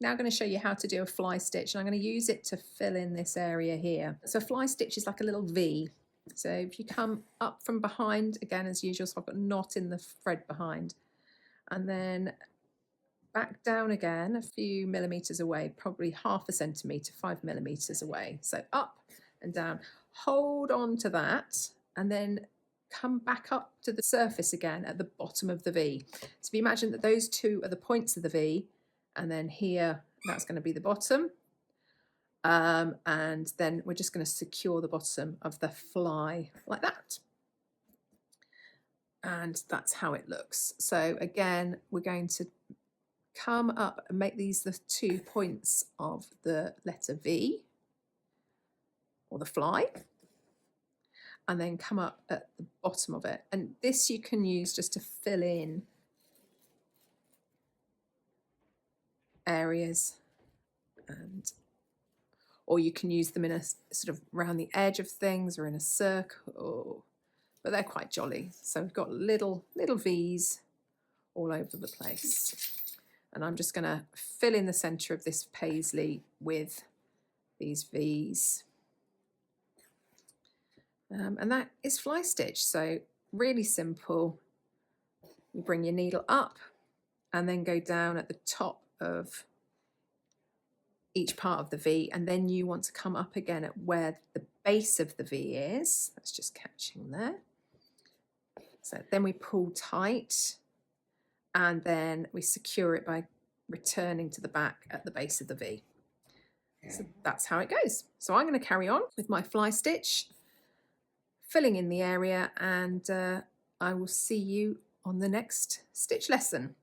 now going to show you how to do a fly stitch, and I'm going to use it to fill in this area here. So a fly stitch is like a little V. So if you come up from behind, again as usual, so I've got a knot in the thread behind, and then back down again a few millimeters away, probably half a centimetre, 5 millimeters away. So up and down, hold on to that, and then come back up to the surface again at the bottom of the V. So if you imagine that those two are the points of the V, and then here that's going to be the bottom, and then we're just going to secure the bottom of the fly like that, and that's how it looks. So again, we're going to come up and make these the 2 points of the letter V, or the fly, and then come up at the bottom of it. And this you can use just to fill in areas, and or you can use them in a sort of around the edge of things or in a circle, but they're quite jolly. So we've got little V's all over the place. And I'm just going to fill in the centre of this paisley with these V's. And that is fly stitch. So really simple. You bring your needle up and then go down at the top of each part of the V, and then you want to come up again at where the base of the V is. That's just catching there. So then we pull tight, and then we secure it by returning to the back at the base of the V. So that's how it goes. So I'm going to carry on with my fly stitch, filling in the area, and I will see you on the next stitch lesson.